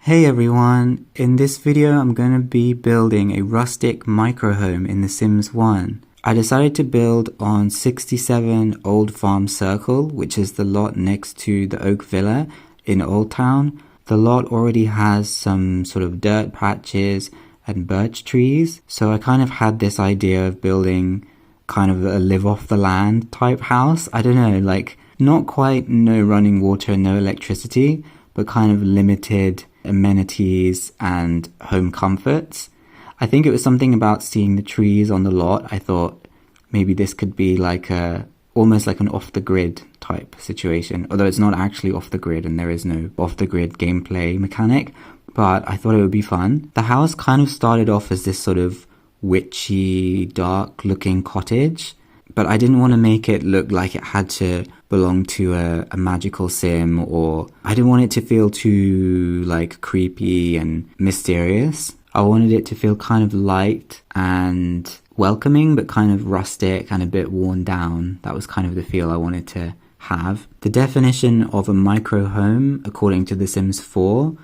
Hey everyone, in this video I'm going to be building a rustic micro home in The Sims 1. I decided to build on 67 Old Farm Circle, which is the lot next to the Oak Villa in Old Town. The lot already has some sort of dirt patches and birch trees, so I kind of had this idea of building kind of a live off the land type house. I don't know, like not quite no running water and no electricity, but kind of limited amenities and home comforts. I think it was something about seeing the trees on the lot. I thought maybe this could be like almost like an off the grid type situation, although it's not actually off the grid and there is no off the grid gameplay mechanic, but I thought it would be fun. The house kind of started off as this sort of witchy, dark looking cottage, but I didn't want to make it look like it had to belong to a magical sim, or I didn't want it to feel too like creepy and mysterious. I wanted it to feel kind of light and welcoming, but kind of rustic and a bit worn down. That was kind of the feel I wanted to have. The definition of a micro home, according to The Sims 4,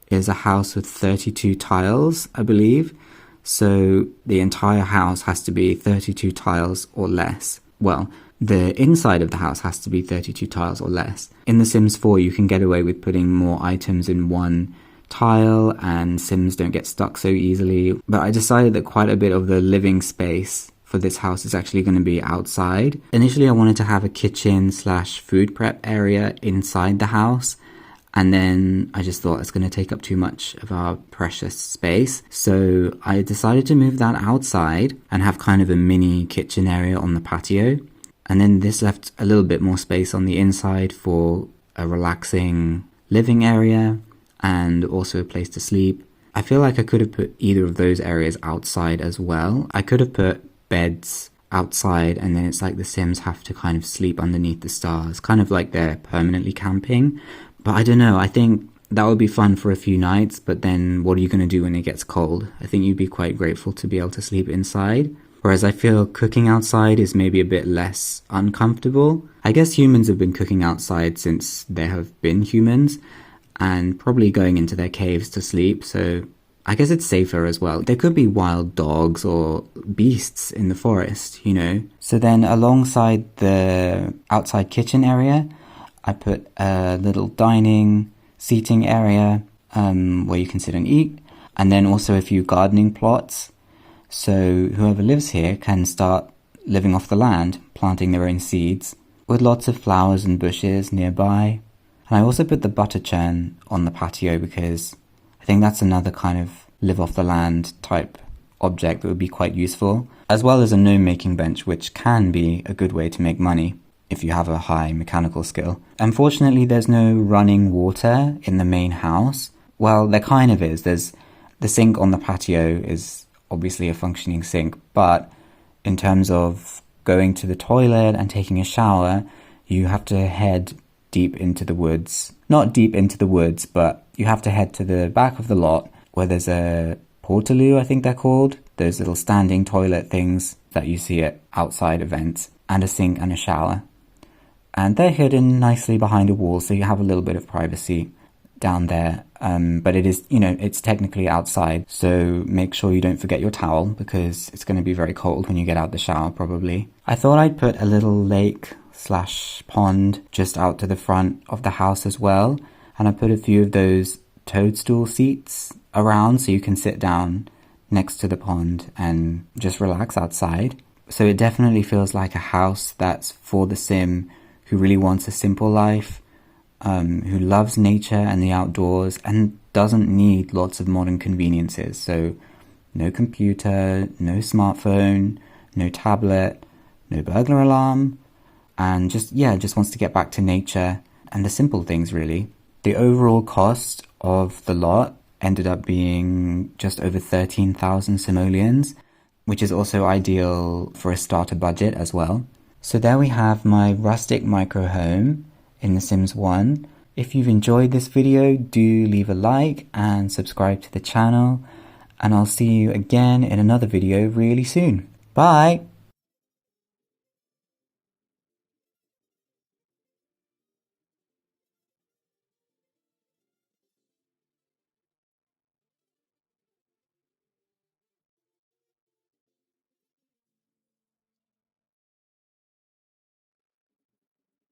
is a house with 32 tiles, I believe. So the entire house has to be 32 tiles or less. Well, the inside of the house has to be 32 tiles or less. In The Sims 4, you can get away with putting more items in one tile and Sims don't get stuck so easily. But I decided that quite a bit of the living space for this house is actually going to be outside. Initially, I wanted to have a kitchen / food prep area inside the house. And then I just thought it's going to take up too much of our precious space. So I decided to move that outside and have kind of a mini kitchen area on the patio. And then this left a little bit more space on the inside for a relaxing living area and also a place to sleep. I feel like I could have put either of those areas outside as well. I could have put beds outside and then it's like the Sims have to kind of sleep underneath the stars, kind of like they're permanently camping. But I don't know, I think that would be fun for a few nights, but then what are you going to do when it gets cold? I think you'd be quite grateful to be able to sleep inside. Whereas I feel cooking outside is maybe a bit less uncomfortable. I guess humans have been cooking outside since there have been humans, and probably going into their caves to sleep, so I guess it's safer as well. There could be wild dogs or beasts in the forest, you know. So then alongside the outside kitchen area, I put a little dining, seating area where you can sit and eat, and then also a few gardening plots. So whoever lives here can start living off the land, planting their own seeds, with lots of flowers and bushes nearby. And I also put the butter churn on the patio because I think that's another kind of live off the land type object that would be quite useful, as well as a gnome making bench, which can be a good way to make money if you have a high mechanical skill. Unfortunately, there's no running water in the main house. Well, there kind of is. There's the sink on the patio is obviously a functioning sink, but in terms of going to the toilet and taking a shower, you have to head deep into the woods. Not deep into the woods, but you have to head to the back of the lot where there's a portaloo, I think they're called. Those little standing toilet things that you see at outside events, and a sink and a shower. And they're hidden nicely behind a wall, so you have a little bit of privacy down there. But it is, you know, it's technically outside, so make sure you don't forget your towel because it's going to be very cold when you get out the shower, probably. I thought I'd put a little lake / pond just out to the front of the house as well. And I put a few of those toadstool seats around so you can sit down next to the pond and just relax outside. So it definitely feels like a house that's for the sim who really wants a simple life, who loves nature and the outdoors and doesn't need lots of modern conveniences. So no computer, no smartphone, no tablet, no burglar alarm, and just wants to get back to nature and the simple things really. The overall cost of the lot ended up being just over 13,000 simoleons, which is also ideal for a starter budget as well. So there we have my rustic micro home in The Sims 1. If you've enjoyed this video, do leave a like and subscribe to the channel, and I'll see you again in another video really soon. Bye!